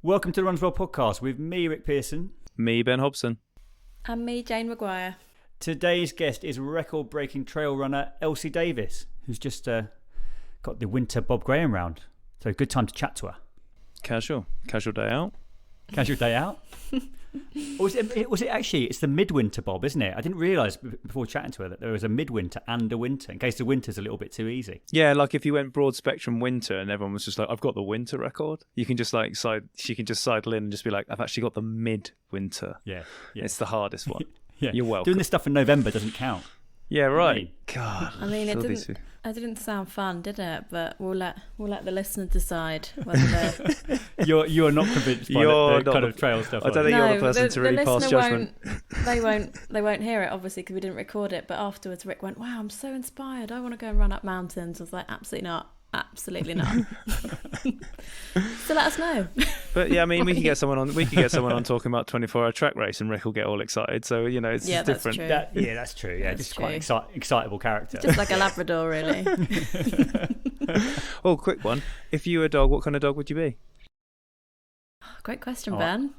Welcome to the Runs Well podcast with me, Rick Pearson. Me, Ben Hobson. And me, Jane Maguire. Today's guest is record-breaking trail runner Elsey Davis, who's just got the winter Bob Graham round. So good time to chat to her. Casual day out. Casual day out. Or was it actually, it's the midwinter Bob, isn't it? I didn't realise before chatting to her that there was a midwinter and a winter, in case the winter's a little bit too easy. Yeah, like if you went broad spectrum winter and everyone was just like, I've got the winter record, you can just she can just sidle in and just be like, I've actually got the midwinter. Yeah. It's the hardest one. Yeah. You're welcome. Doing this stuff in November doesn't count. Yeah, right. God. I mean, it didn't sound fun, did it? But we'll let the listener decide whether You're not convinced by the kind of trail stuff. I don't think you're the person to really pass judgment. They won't hear it, obviously, because we didn't record it. But afterwards, Rick went, "Wow, I'm so inspired. I want to go and run up mountains." I was like, "Absolutely not. Absolutely not." So let us know. But yeah, I mean, we could get someone on talking about 24-hour track race, and Rick will get all excited. So it's just different. True. That's true. Yeah, just quite an excitable character. Just like a Labrador, really. Oh, quick one. If you were a dog, what kind of dog would you be? Great question, Ben.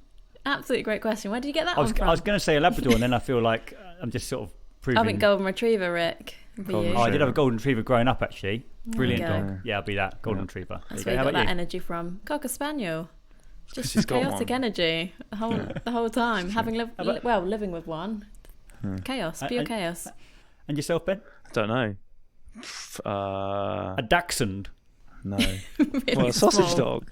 Absolutely great question. Where did you get that one from? I was going to say a Labrador, and then I feel like I'm just sort of proving. I think golden retriever, Rick. I did have a golden retriever growing up, actually. Brilliant dog. Yeah, I'll be that golden retriever. That's where you got that energy from. Cocker spaniel. Just chaotic energy the whole time. Living with one. Chaos, pure chaos. And yourself, Ben? I don't know. A dachshund. No. Really well, a sausage dog.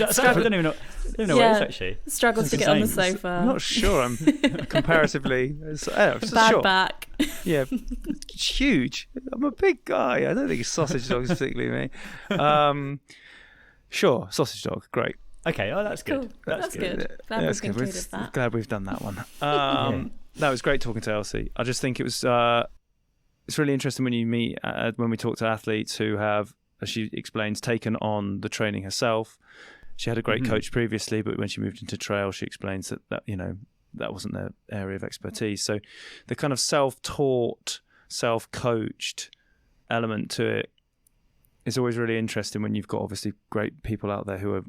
I don't even know what it is, actually. Struggles to get on the sofa. I'm not sure. I'm comparatively... Bad back. Yeah, it's huge. I'm a big guy. I don't think a sausage dog is particularly me. Sure, sausage dog. Great. Okay, that's good. Cool. That's good. Glad we've included that. Glad we've done that one. That was great talking to Elsey. I just think it was... it's really interesting when you meet... when we talk to athletes who have, as she explains, taken on the training herself. She had a great coach previously, but when she moved into trail, she explains that that wasn't their area of expertise. So the kind of self-taught, self-coached element to it is always really interesting when you've got obviously great people out there who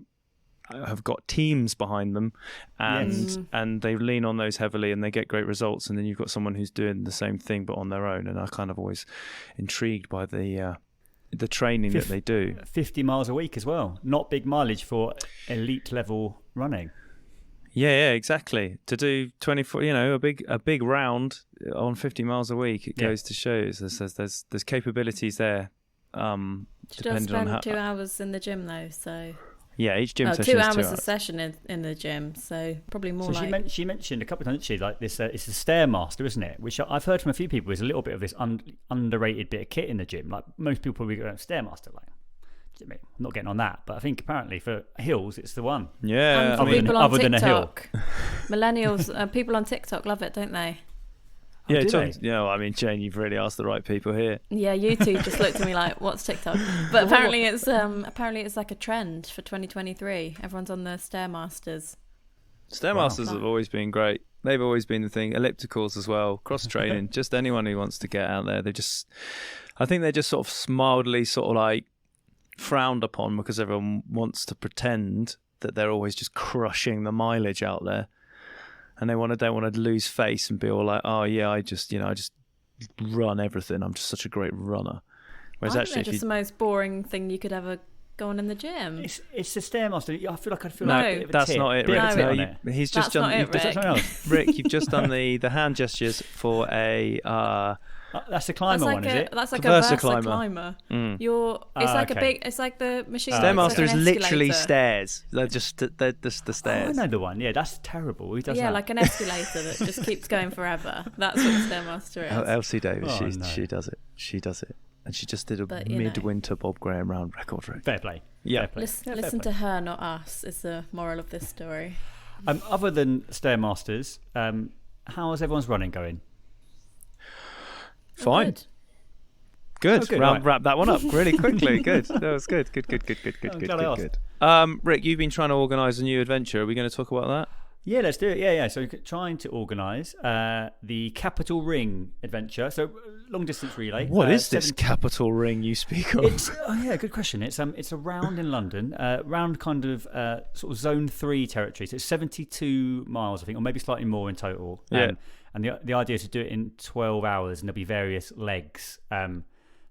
have got teams behind them and they lean on those heavily and they get great results. And then you've got someone who's doing the same thing but on their own. And I'm kind of always intrigued by the training that they do. 50 miles a week as well. Not big mileage for elite level running. Yeah, exactly. To do 24, a big round on 50 miles a week, it goes to show there's capabilities there. She does spend 2 hours in the gym though, so. Yeah, each gym session 2 is hours 2 hours. A session in the gym, so probably more. So she mentioned a couple of times, didn't she? Like this, it's a Stairmaster, isn't it? Which I've heard from a few people is a little bit of this underrated bit of kit in the gym. Like most people probably go Stairmaster, like. I'm not getting on that, but I think apparently for hills it's the one. Yeah, other than a hill. Millennials, people on TikTok love it, don't they? Yeah, Jane, you've really asked the right people here. Yeah, you two just looked at me like, "What's TikTok?" But apparently it's like a trend for 2023. Everyone's on the Stairmasters. Stairmasters have always been great. They've always been the thing. Ellipticals as well, cross training. Just anyone who wants to get out there, I think they're just sort of mildly sort of like frowned upon because everyone wants to pretend that they're always just crushing the mileage out there, and they don't want to lose face and be all like, "Oh yeah, I just run everything. I'm just such a great runner." Whereas actually, the most boring thing you could ever go on in the gym. It's the Stairmaster. I feel like a bit of a that's tip. not it, Rick. He's just done. Rick, you've just done the hand gestures for a. That's the climber one, is it? That's like a Versa climber. It's like the machine. Stairmaster is literally stairs. They're just the stairs. Oh, I know the one. Yeah, that's terrible. Who does that? Yeah, like an escalator that just keeps going forever. That's what the Stairmaster is. Elsey Davis, she does it. She does it. And she just did a midwinter Bob Graham round record for it. Fair play. Yeah. Listen to her, not us, is the moral of this story. Other than Stairmasters, how's everyone's running going? Fine. Good. Right. Wrap that one up really quickly. Good. That was good. Good. Rick, you've been trying to organise a new adventure. Are we going to talk about that? Yeah, let's do it. Yeah. So trying to organise the Capital Ring adventure. So long distance relay. What is this Capital Ring you speak of? Good question. It's a round in London, round kind of sort of Zone 3 territory. So it's 72 miles, I think, or maybe slightly more in total. Yeah. And the idea is to do it in 12 hours, and there'll be various legs.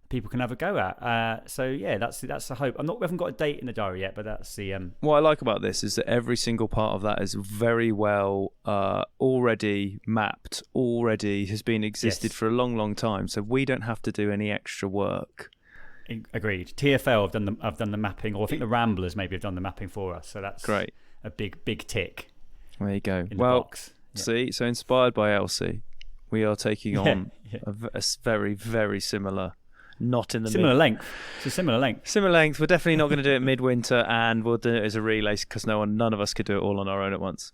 People can have a go at. So yeah, that's the hope. We haven't got a date in the diary yet, but that's the. What I like about this is that every single part of that is very well already mapped, already has been existed for a long, long time. So we don't have to do any extra work. Agreed. TfL have done the mapping, or I think the Ramblers maybe have done the mapping for us. So that's great. A big tick. There you go. In the box. Yeah. See, so inspired by Elsey, we are taking on a very, very similar. Not in the similar length. It's a similar length. Similar length. We're definitely not going to do it midwinter, and we'll do it as a relay because none of us could do it all on our own at once.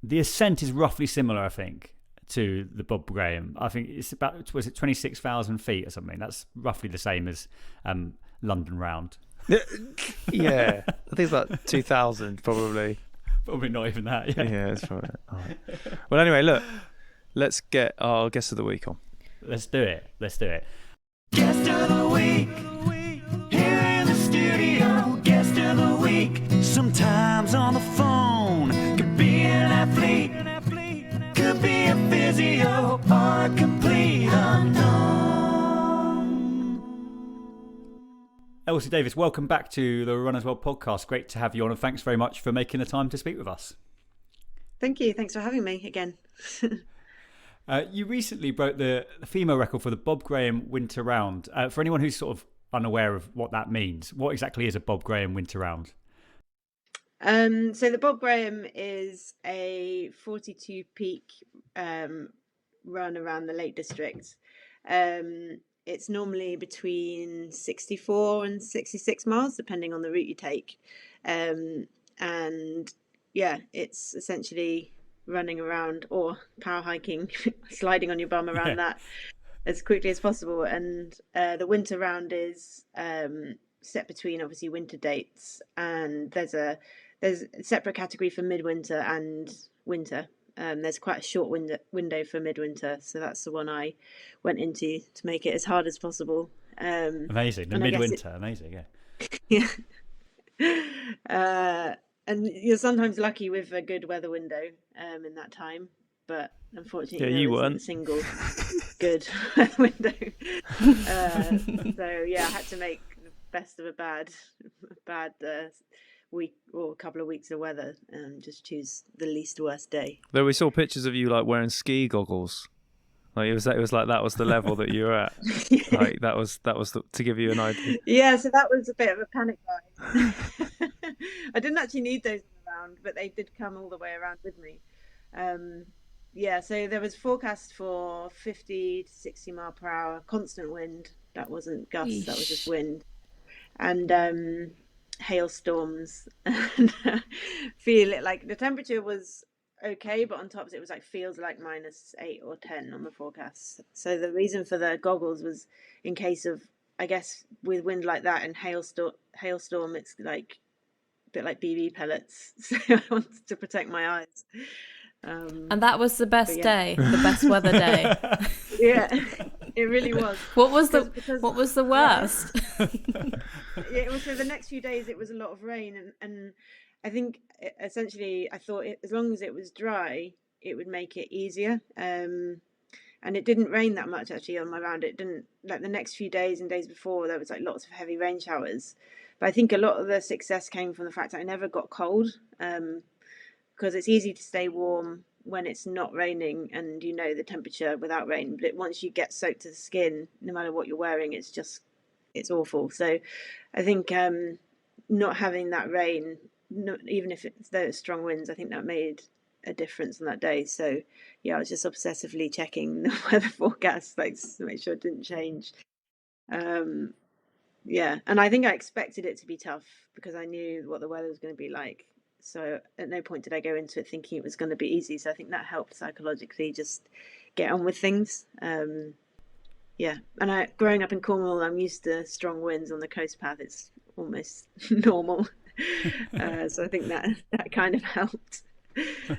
The ascent is roughly similar, I think, to the Bob Graham. I think it's about 26,000 feet or something. That's roughly the same as London Round. Yeah, I think it's about 2,000 probably. Probably not even that. Yeah, it's probably. All right. Well, anyway, look, let's get our guest of the week on. Let's do it. Guest of the week, here in the studio. Guest of the week, sometimes on the phone. Could be an athlete, could be a physio, or a complete unknown. Elsey Davis, welcome back to the Run As Well podcast. Great to have you on, and thanks very much for making the time to speak with us. Thank you. Thanks for having me again. You recently broke the female record for the Bob Graham Winter Round. For anyone who's sort of unaware of what that means, what exactly is a Bob Graham Winter Round? So the Bob Graham is a 42 peak run around the Lake District. It's normally between 64 and 66 miles, depending on the route you take. And yeah, it's essentially running around or power hiking, sliding on your bum around that as quickly as possible. And the winter round is set between obviously winter dates, and there's a separate category for midwinter and winter. There's quite a short window for midwinter, so that's the one I went into to make it as hard as possible. Amazing, the midwinter, amazing, yeah. And you're sometimes lucky with a good weather window in that time, but unfortunately, you there weren't. isn't a single good weather window. So yeah, I had to make the best of a bad week or a couple of weeks of weather, and just choose the least worst day. Though we saw pictures of you like wearing ski goggles. Like it was like that was the level that you were at. Like that was to give you an idea. Yeah, so that was a bit of a panic buy. I didn't actually need those around, but they did come all the way around with me. Yeah, so there was forecast for 50 to 60 mile per hour constant wind. That wasn't gusts, that was just wind. And hailstorms. And feel it like the temperature was okay, but on top it was like feels like -8 or 10 on the forecast. So the reason for the goggles was in case of, I guess, with wind like that and hailstorm, it's like a bit like BB pellets. So I wanted to protect my eyes. And that was the best day, the best weather day. Yeah, it really was. What was the worst? Yeah, so the next few days it was a lot of rain, and I think essentially I thought as long as it was dry, it would make it easier. And it didn't rain that much actually on my round. It didn't, like the next few days and days before, there was like lots of heavy rain showers. But I think a lot of the success came from the fact that I never got cold, because it's easy to stay warm when it's not raining and you know the temperature without rain. But once you get soaked to the skin, no matter what you're wearing, it's awful. So I think not having that rain, even if it's those strong winds, I think that made a difference on that day. So yeah, I was just obsessively checking the weather forecast, like to make sure it didn't change. Yeah, and I think I expected it to be tough because I knew what the weather was going to be like. So at no point did I go into it thinking it was going to be easy. So I think that helped psychologically just get on with things. Yeah, and growing up in Cornwall, I'm used to strong winds on the coast path. It's almost normal. So I think that kind of helped.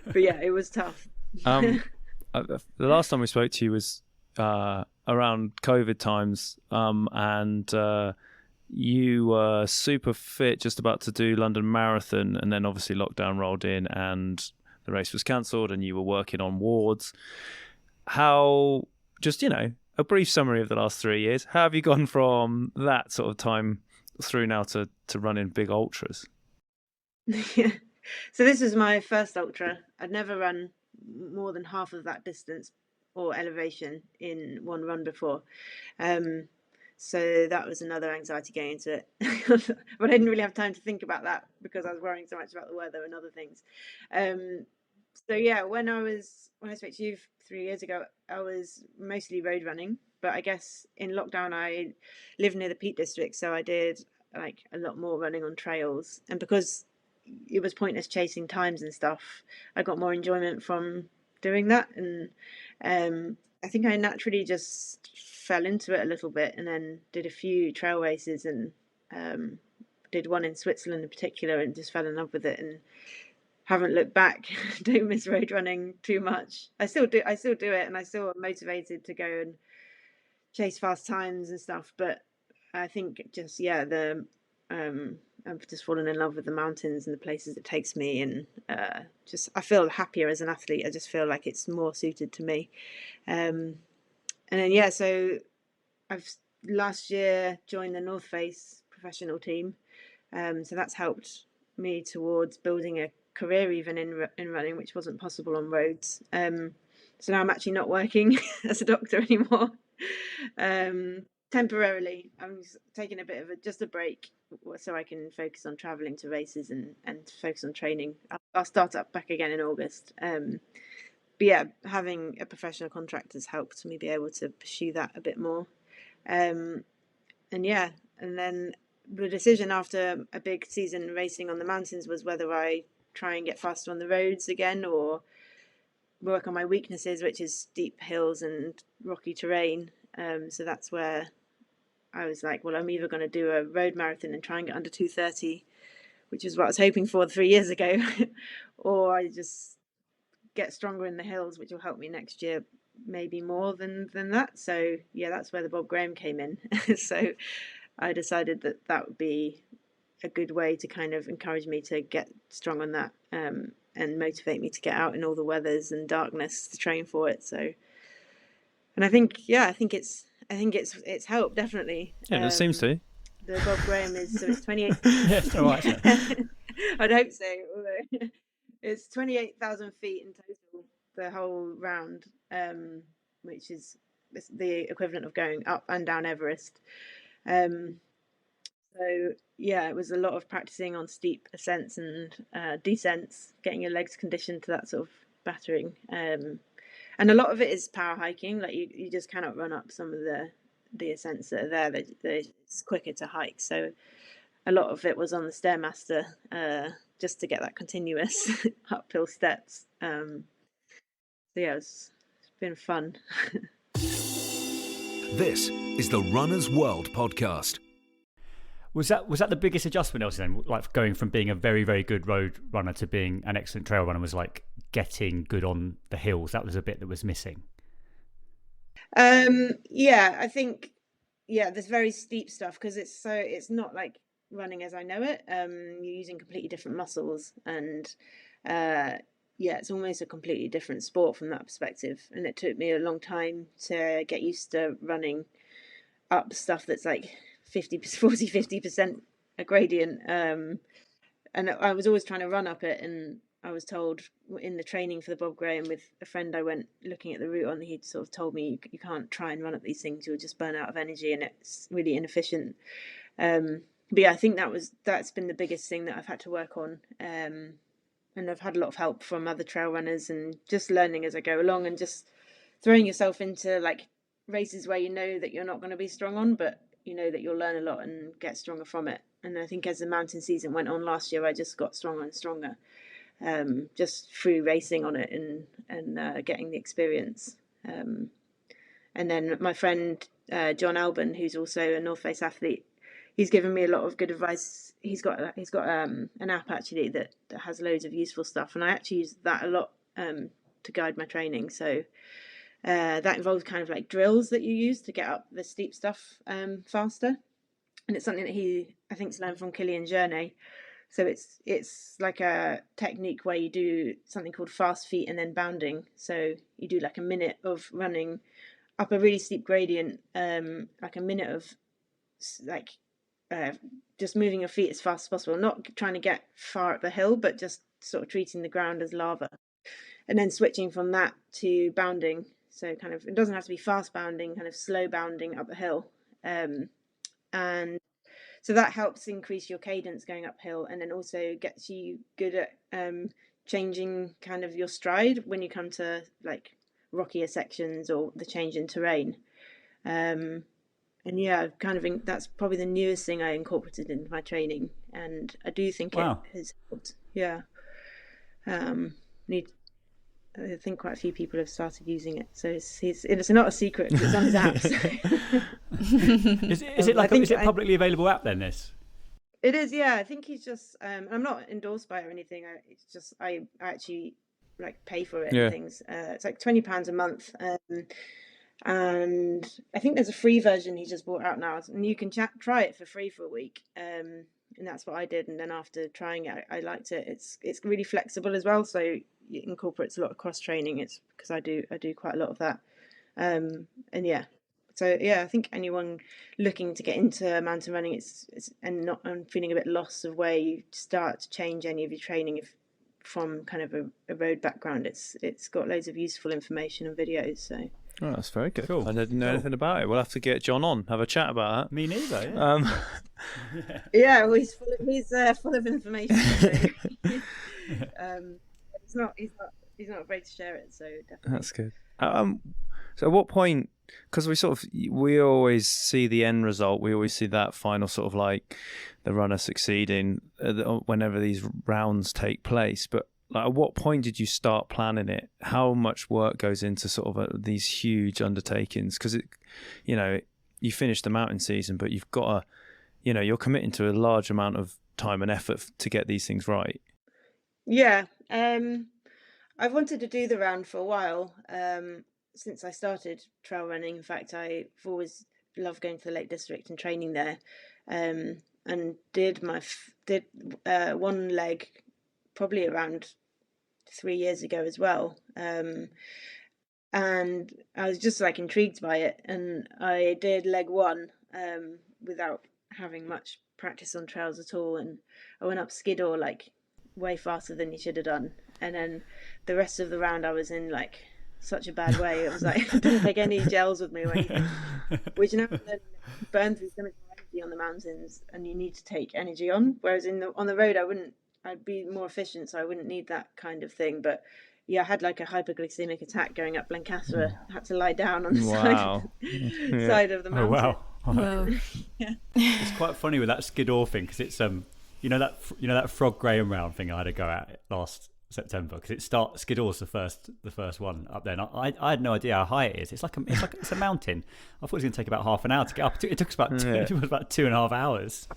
But yeah, it was tough. The last time we spoke to you was around COVID times, and you were super fit, just about to do London Marathon, and then obviously lockdown rolled in and the race was cancelled, and you were working on wards. How, just, a brief summary of the last 3 years, how have you gone from that sort of time through now to running big ultras? Yeah. So this was my first ultra. I'd never run more than half of that distance or elevation in one run before. So that was another anxiety going into it. But I didn't really have time to think about that because I was worrying so much about the weather and other things. So yeah, when I spoke to you 3 years ago, I was mostly road running. But I guess in lockdown, I lived near the Peak District, so I did like a lot more running on trails. And because it was pointless chasing times and stuff, I got more enjoyment from doing that. And I think I naturally just fell into it a little bit, and then did a few trail races, and did one in Switzerland in particular, and just fell in love with it and haven't looked back. Don't miss road running too much. I still do it, and I still am motivated to go and chase fast times and stuff. But I think just I've just fallen in love with the mountains and the places it takes me, and I feel happier as an athlete. I just feel like it's more suited to me. And then so I've last year joined the North Face professional team, so that's helped me towards building a career even in running, which wasn't possible on roads. So now I'm actually not working as a doctor anymore. Temporarily, I'm taking a bit of a break so I can focus on traveling to races and focus on training. I'll start up back again in August. But yeah, having a professional contract has helped me be able to pursue that a bit more. And then the decision after a big season racing on the mountains was whether I try and get faster on the roads again or work on my weaknesses, which is steep hills and rocky terrain. So that's where I was like, well, I'm either going to do a road marathon and try and get under 2:30, which is what I was hoping for 3 years ago, or I just get stronger in the hills, which will help me next year, maybe more than that. So yeah, that's where the Bob Graham came in. So I decided that would be a good way to kind of encourage me to get strong on that, and motivate me to get out in all the weathers and darkness to train for it. So, and I think it's helped definitely. Yeah, it seems to. The Bob Graham it's 28. Yes, all right. I'd hope so. Although it's 28,000 feet in total, the whole round, which is the equivalent of going up and down Everest. So yeah, it was a lot of practicing on steep ascents and descents, getting your legs conditioned to that sort of battering. And a lot of it is power hiking. Like you just cannot run up some of the ascents that are there. It's quicker to hike. So a lot of it was on the Stairmaster, just to get that continuous uphill steps. So yeah, it's been fun. This is the Runner's World podcast. Was that the biggest adjustment, Elsey, then? Like going from being a very, very good road runner to being an excellent trail runner was like getting good on the hills. That was a bit that was missing. I think there's very steep stuff because it's not like running as I know it. You're using completely different muscles, and it's almost a completely different sport from that perspective. And it took me a long time to get used to running up stuff that's like 50% a gradient, and I was always trying to run up it, and I was told in the training for the Bob Graham with a friend I went looking at the route on, he sort of told me you can't try and run up these things, you'll just burn out of energy and it's really inefficient. But yeah, I think that's been the biggest thing that I've had to work on, and I've had a lot of help from other trail runners and just learning as I go along and just throwing yourself into like races where you know that you're not going to be strong on, but you know that you'll learn a lot and get stronger from it. And I think as the mountain season went on last year, I just got stronger and stronger, just through racing on it and getting the experience. And then my friend John Alban, who's also a North Face athlete, he's given me a lot of good advice. He's got an app actually that has loads of useful stuff, and I actually use that a lot to guide my training. So that involves kind of like drills that you use to get up the steep stuff faster, and it's something that he, I think, learned from Kilian Jornet. So it's like a technique where you do something called fast feet and then bounding. So you do like a minute of running up a really steep gradient, like a minute of like just moving your feet as fast as possible, not trying to get far up the hill, but just sort of treating the ground as lava, and then switching from that to bounding. So kind of, it doesn't have to be fast bounding, kind of slow bounding up the hill, and so that helps increase your cadence going uphill, and then also gets you good at changing kind of your stride when you come to like rockier sections or the change in terrain. And yeah, kind of that's probably the newest thing I incorporated into my training, and I do think it has helped. Yeah. I think quite a few people have started using it, so it's not a secret. It's on his app. So. Is it publicly available app then? This. It is, yeah. I think he's just. I'm not endorsed by it or anything. It's just I actually like pay for it. And things. It's like £20 a month, and I think there's a free version he just brought out now, and you can try it for free for a week. And that's what I did. And then after trying it, I liked it. It's really flexible as well, so it incorporates a lot of cross training. It's because I do quite a lot of that, and yeah. So yeah, I think anyone looking to get into mountain running, and feeling a bit lost of where you start to change any of your training from kind of a road background. It's got loads of useful information and videos. So. Oh, that's very good. Cool. I didn't know anything about it. We'll have to get John on, have a chat about that. Me neither. Yeah. Yeah, well, he's full of information. So, he's not afraid to share it. So definitely. That's good. So at what point? Because we always see the end result. We always see that final sort of like the runner succeeding whenever these rounds take place. But like, at what point did you start planning it? How much work goes into sort of these huge undertakings? Because you finish the mountain season, but you've got you're committing to a large amount of time and effort to get these things right. Yeah, I've wanted to do the round for a while. Since I started trail running. In fact, I've always loved going to the Lake District and training there, and did one leg probably around 3 years ago as well, and I was just like intrigued by it, and I did leg one without having much practice on trails at all, and I went up Skiddaw like way faster than you should have done, and then the rest of the round I was in like such a bad way. It was like I didn't take any gels with me or anything, which then burn through so much energy on the mountains, and you need to take energy on. Whereas on the road, I'd be more efficient, so I wouldn't need that kind of thing. But yeah, I had like a hypoglycemic attack going up Blencathra. I had to lie down on the side of the mountain. Oh wow! Wow. Yeah. It's quite funny with that Skiddaw thing because it's that Frog Graham round thing I had to go at last September because Skiddaw's the first one up there, and I had no idea how high it is. It's a mountain. I thought it was going to take about half an hour to get up. It took us about 2.5 hours.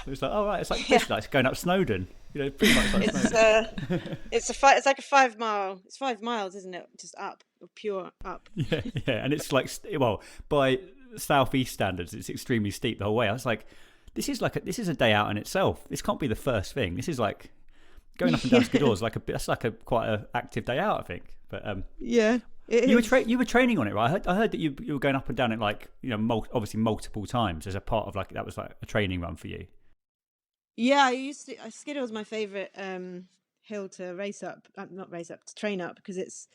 It was like, oh right, it's like basically like going up Snowdon. Pretty much like Snowdon. It's like a 5 mile. It's 5 miles, isn't it? Just up, pure up. Yeah, and it's like by southeast standards, it's extremely steep the whole way. I was like, this is a day out in itself. This can't be the first thing. This is like. Going up and down Skiddaw is quite an active day out, I think. But yeah, you were training on it, right? I heard that you were going up and down it obviously multiple times as a part of that was like a training run for you. Yeah, Skiddaw was my favourite hill to to train up because it's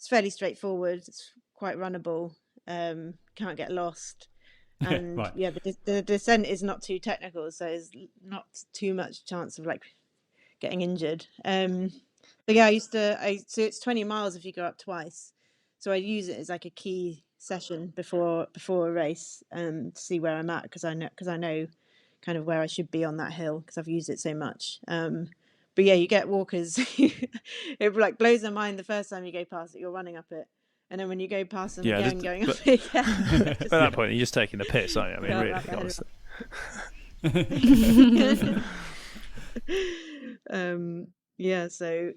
fairly straightforward. It's quite runnable. Can't get lost. And right. Yeah, the descent is not too technical, so there's not too much chance of getting injured. But yeah, so it's 20 miles if you go up twice. So I use it as like a key session before a race to see where I'm at because I know kind of where I should be on that hill because I've used it so much. But yeah, you get walkers. It like blows their mind the first time you go past it. You're running up it, and then when you go past them again, going up it again. At that point, you're just taking the piss, aren't you? I mean, really, honestly. Yeah, so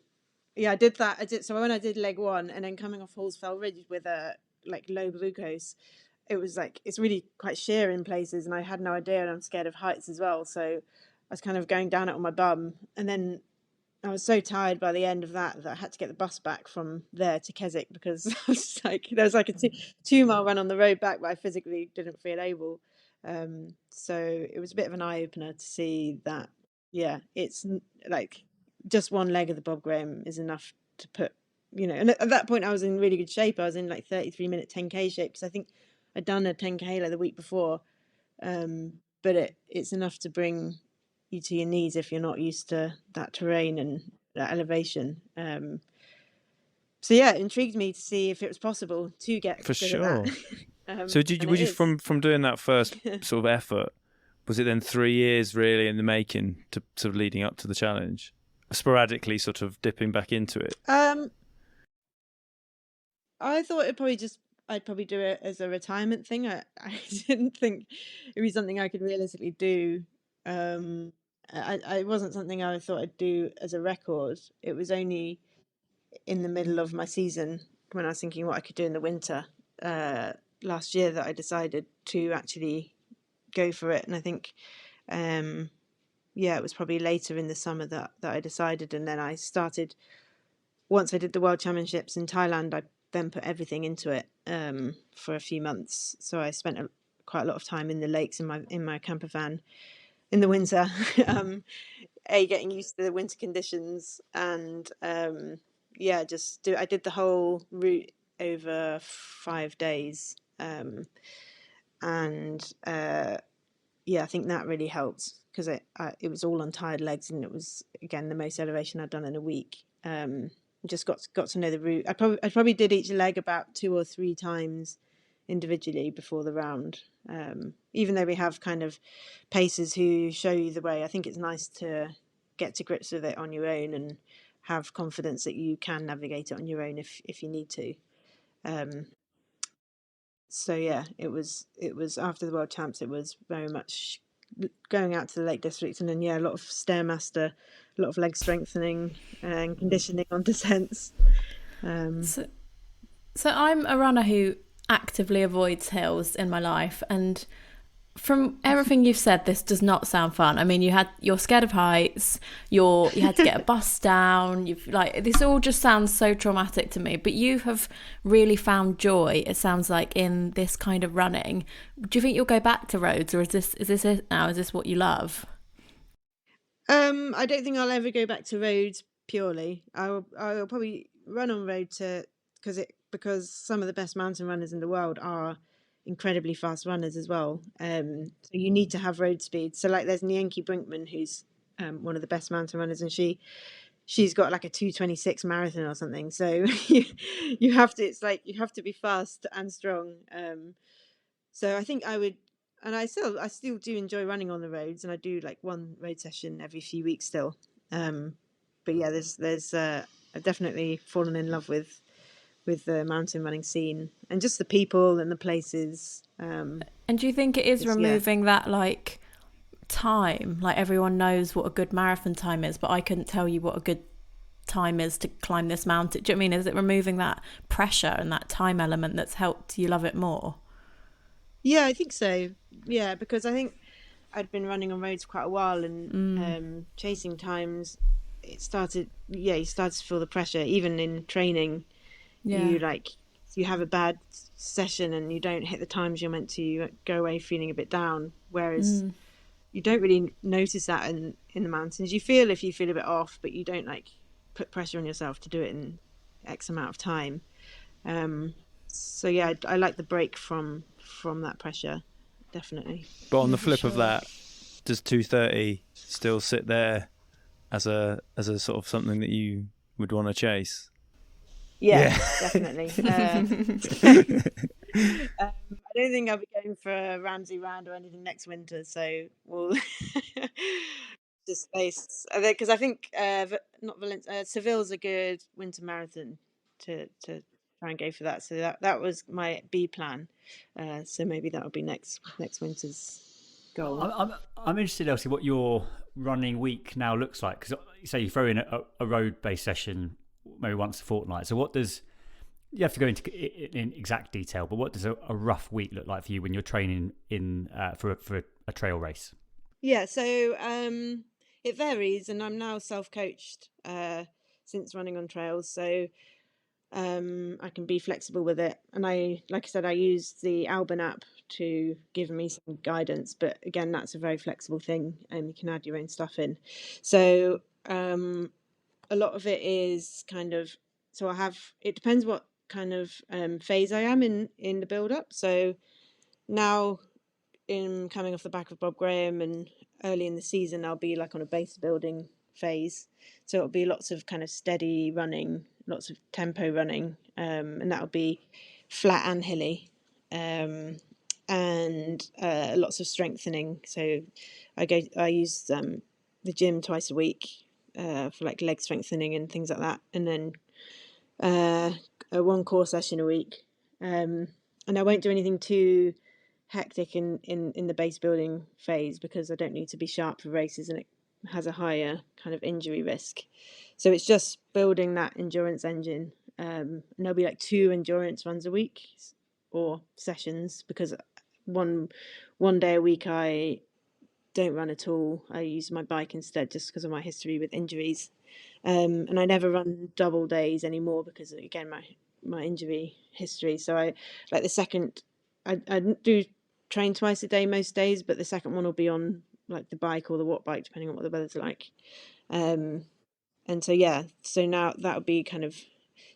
yeah, I did that. So when I did leg one and then coming off Hallsfell Ridge with a like low glucose, it was like it's really quite sheer in places, and I had no idea, and I'm scared of heights as well. So I was kind of going down it on my bum, and then I was so tired by the end of that I had to get the bus back from there to Keswick because I was like there was like a 2 mile run on the road back, but I physically didn't feel able. So it was a bit of an eye opener to see that, yeah, it's like just one leg of the Bob Graham is enough to put, and at that point I was in really good shape. I was in like 33-minute 10K shape because I think I'd done a 10K the week before. But it's enough to bring you to your knees if you're not used to that terrain and that elevation. So yeah, it intrigued me to see if it was possible to get For good sure. at that. So And was it you is. from doing that first sort of effort? Was it then 3 years really in the making to leading up to the challenge? Sporadically, sort of dipping back into it. I thought I'd probably do it as a retirement thing. I didn't think it was something I could realistically do. It wasn't something I thought I'd do as a record. It was only in the middle of my season when I was thinking what I could do in the winter last year that I decided to actually go for it. And I think, it was probably later in the summer that I decided. And then I started, once I did the World Championships in Thailand, I then put everything into it for a few months. So I spent quite a lot of time in the lakes in my camper van in the winter, getting used to the winter conditions, and I did the whole route over 5 days, and I think that really helped because it was all on tired legs, and it was again the most elevation I'd done in a week. Just got to know the route. I probably did each leg about 2 or 3 times individually before the round. Even though we have kind of pacers who show you the way, I think it's nice to get to grips with it on your own and have confidence that you can navigate it on your own if you need to. So yeah, it was after the World Champs. It was very much going out to the Lake District, and then a lot of stairmaster, a lot of leg strengthening and conditioning on descents. So I'm a runner who actively avoids hills in my life, and from everything you've said, this does not sound fun. I mean, you're scared of heights. You had to get a bus down. This all just sounds so traumatic to me. But you have really found joy, it sounds like, in this kind of running. Do you think you'll go back to roads, or is this it now? Is this what you love? I don't think I'll ever go back to roads purely. I'll probably run on road because some of the best mountain runners in the world are incredibly fast runners as well. So you need to have road speed. So like there's Nyenki Brinkman, who's one of the best mountain runners, and she's got like a 2:26 marathon or something. So you have to be fast and strong. So I think I would, and I still do enjoy running on the roads, and I do like one road session every few weeks still. But yeah, I've definitely fallen in love with the mountain running scene and just the people and the places. And do you think it is removing that like time? Like everyone knows what a good marathon time is, but I couldn't tell you what a good time is to climb this mountain. Do you know what I mean? Is it removing that pressure and that time element that's helped you love it more? Yeah, I think so. Yeah, because I think I'd been running on roads quite a while and chasing times. You started to feel the pressure even in training. Yeah. You have a bad session and you don't hit the times you're meant to, you go away feeling a bit down, whereas you don't really notice that in the mountains. You feel if you feel a bit off, but you don't like put pressure on yourself to do it in X amount of time. So yeah, I like the break from that pressure, definitely. But on the flip of that, does 2:30 still sit there as a sort of something that you would want to chase? Yeah. Definitely. I don't think I'll be going for a Ramsey round or anything next winter, so we'll just space, because I think not Valencia, Seville's a good winter marathon to try and go for that. So that was my B plan. So maybe that'll be next winter's goal. I'm interested, Elsie, what your running week now looks like, because say you throw in a road-based session maybe once a fortnight. So what does you have to go into in exact detail, but what does a rough week look like for you when you're training in for a trail race? Yeah, so it varies, and I'm now self-coached since running on trails, so I can be flexible with it. And like I said, I use the Albin app to give me some guidance, but again, that's a very flexible thing, and you can add your own stuff in. So a lot of it is kind of, so it depends what kind of phase I am in the build up. So now, in coming off the back of Bob Graham and early in the season, I'll be like on a base building phase. So it'll be lots of kind of steady running, lots of tempo running, and that'll be flat and hilly, and lots of strengthening. So I use the gym twice a week for like leg strengthening and things like that, and then a one core session a week. And I won't do anything too hectic in the base building phase, because I don't need to be sharp for races, and it has a higher kind of injury risk. So it's just building that endurance engine. And there'll be like 2 endurance runs a week or sessions, because one day a week I don't run at all. I use my bike instead, just because of my history with injuries. And I never run double days anymore because, again, my injury history. So I like the second, I do train twice a day most days, but the second one will be on like the bike or the watt bike, depending on what the weather's like. And so yeah, so now that would be kind of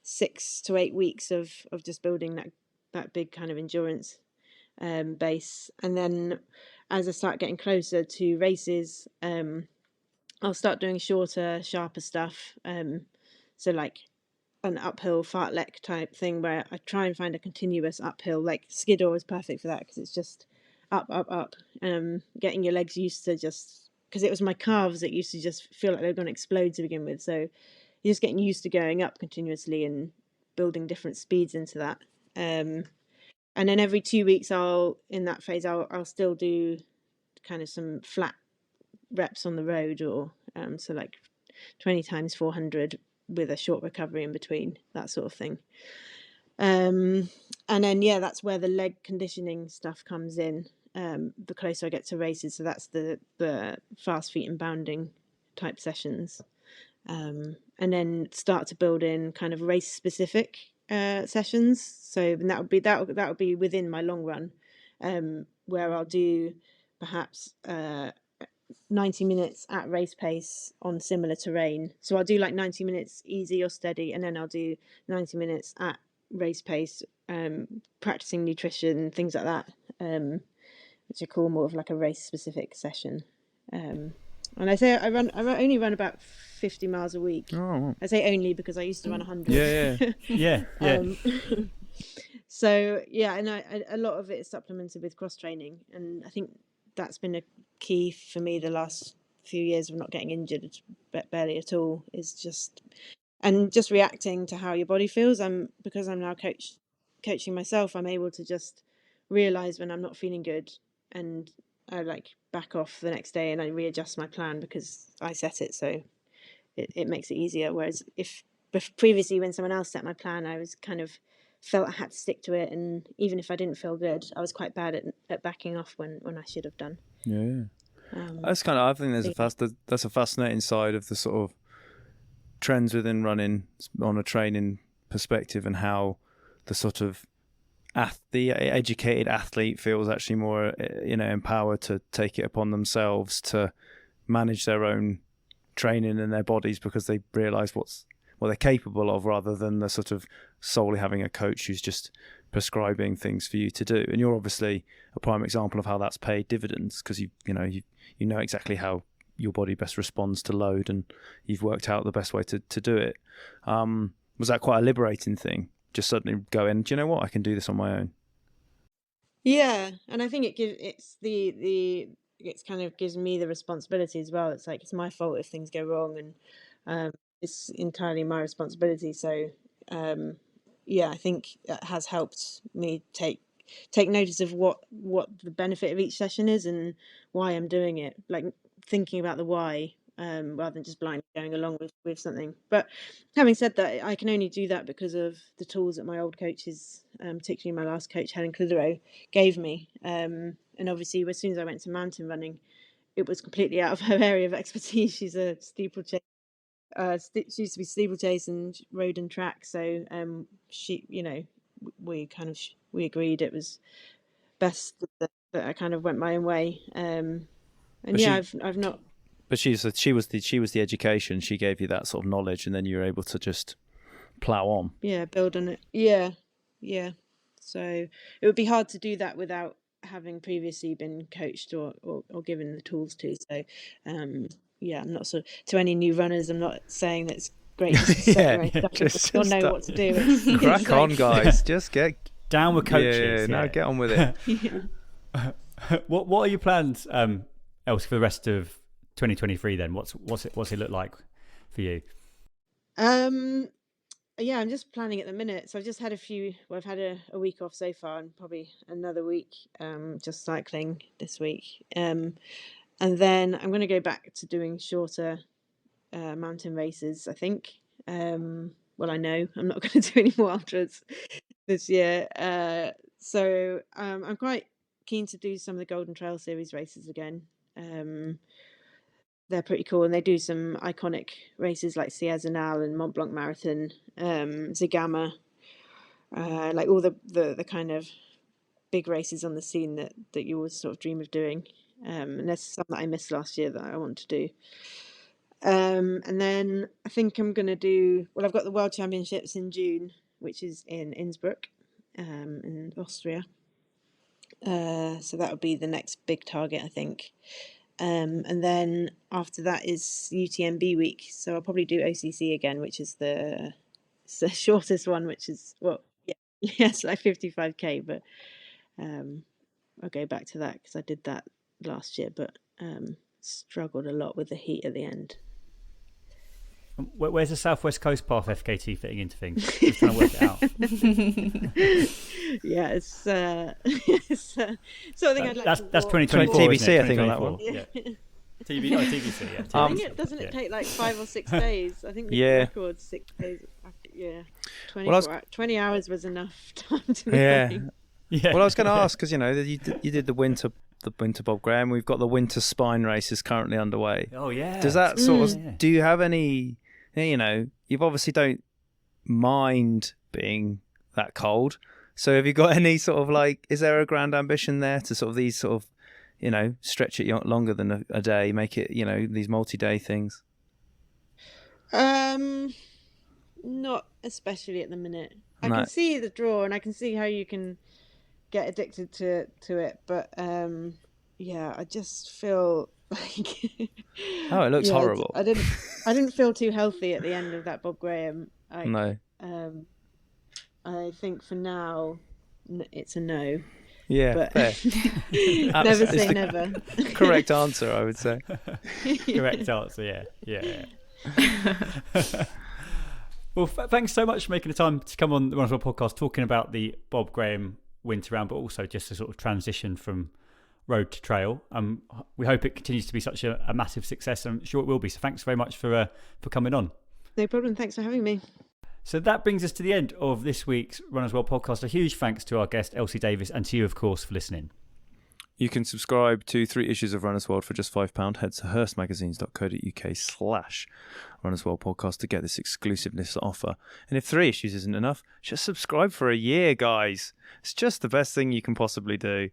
6 to 8 weeks of just building that big kind of endurance base. And then as I start getting closer to races, I'll start doing shorter, sharper stuff. So like an uphill fartlek type thing, where I try and find a continuous uphill. Like Skiddaw is perfect for that, because it's just up, up, up. Getting your legs used to, just because it was my calves that used to just feel like they were going to explode to begin with. So you're just getting used to going up continuously and building different speeds into that. And then every 2 weeks, in that phase, I'll still do kind of some flat reps on the road, or so like 20 times 400 with a short recovery in between, that sort of thing. And then that's where the leg conditioning stuff comes in, the closer I get to races. So that's the fast feet and bounding type sessions, and then start to build in kind of race specific sessions. So that would be within my long run, where I'll do perhaps 90 minutes at race pace on similar terrain. So I'll do like 90 minutes easy or steady, and then I'll do 90 minutes at race pace, practicing nutrition, things like that, which I call more of like a race specific session. And I say I only run about 50 miles a week. Oh. I say only because I used to run 100. Yeah. So yeah, and a lot of it is supplemented with cross training, and I think that's been a key for me the last few years of not getting injured barely at all, is just reacting to how your body feels. Because I'm now coaching myself, I'm able to just realize when I'm not feeling good, and I like back off the next day and I readjust my plan because I set it, so it makes it easier. Whereas if previously, when someone else set my plan, I was kind of felt I had to stick to it, and even if I didn't feel good, I was quite bad at backing off when I should have done. Yeah. That's kind of, I think that's a fascinating side of the sort of trends within running on a training perspective, and how the sort of the educated athlete feels actually more empowered to take it upon themselves to manage their own training and their bodies, because they realise what they're capable of, rather than the sort of solely having a coach who's just prescribing things for you to do. And you're obviously a prime example of how that's paid dividends, because you know exactly how your body best responds to load, and you've worked out the best way to do it. Was that quite a liberating thing? Just suddenly going, do you know what, I can do this on my own? Yeah, and I think it kind of gives me the responsibility as well. It's like, it's my fault if things go wrong, and it's entirely my responsibility. So I think that has helped me take take notice of what the benefit of each session is and why I'm doing it, like thinking about the why, rather than just blindly going along with something. But having said that, I can only do that because of the tools that my old coaches, particularly my last coach, Helen Clitheroe, gave me. And obviously, as soon as I went to mountain running, it was completely out of her area of expertise. She's a steeplechase. She used to be steeplechase and road and track. So she, we agreed it was best that I kind of went my own way. And I've not. But she was the education. She gave you that sort of knowledge, and then you were able to just plow on. Yeah, build on it. Yeah. So it would be hard to do that without having previously been coached or given the tools to. So I'm not to any new runners. I'm not saying that it's great. Just you'll know what to do. Crack on, guys. Just get down with coaches. Yeah, now get on with it. What are your plans, Elsey, for the rest of 2023 then? What's it look like for you? I'm just planning at the minute. So I've just had I've had a week off so far, and probably another week just cycling this week. And then I'm going to go back to doing shorter mountain races, I think. I know I'm not going to do any more ultras this year. So I'm quite keen to do some of the Golden Trail Series races again. They're pretty cool, and they do some iconic races like Sierre-Zinal and Mont Blanc Marathon, Zagama, like all the kind of big races on the scene that you always sort of dream of doing. And there's some that I missed last year that I want to do. And then I think I'm going to do, I've got the World Championships in June, which is in Innsbruck, in Austria. So that would be the next big target, I think. And then after that is UTMB week. So I'll probably do OCC again, which is the shortest one, which is, it's like 55k, but I'll go back to that because I did that last year, but struggled a lot with the heat at the end. Where's the Southwest Coast Path FKT fitting into things? Just trying to work it out. Yeah, it's something I'd like that's to that's walk. 2024, TBC, I think, on that one. Yeah. TBC, yeah. I think it doesn't take like 5 or 6 days. I think the record's 6 days. 20 hours was enough time to be running. Yeah. Well, I was going to ask because you did the winter Bob Graham. We've got the winter spine races currently underway. Oh yeah. Does that sort of? Do you have any? You've obviously don't mind being that cold. So have you got any sort of like? Is there a grand ambition there to sort of these sort of, stretch it longer than a day, make it these multi-day things? Not especially at the minute. I can see the draw, and I can see how you can get addicted to it, but I just feel like it looks horrible. I didn't feel too healthy at the end of that Bob Graham. No. I think for now it's a no. Yeah, but never say never. Correct answer, I would say. Correct answer, yeah. Well, thanks so much for making the time to come on the Runners World podcast, talking about the Bob Graham winter round, but also just a sort of transition from road to trail. We hope it continues to be such a massive success, and I'm sure it will be. So thanks very much for coming on. No problem. Thanks for having me. So that brings us to the end of this week's Runners World podcast. A huge thanks to our guest, Elsey Davis, and to you, of course, for listening. You can subscribe to 3 issues of Runners World for just £5. Head to hearstmagazines.co.uk/Runners World podcast to get this exclusiveness offer. And if 3 issues isn't enough, just subscribe for a year, guys. It's just the best thing you can possibly do.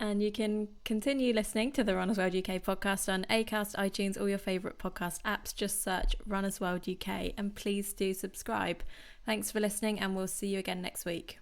And you can continue listening to the Runners World UK podcast on Acast, iTunes, all your favourite podcast apps. Just search Runners World UK, and please do subscribe. Thanks for listening, and we'll see you again next week.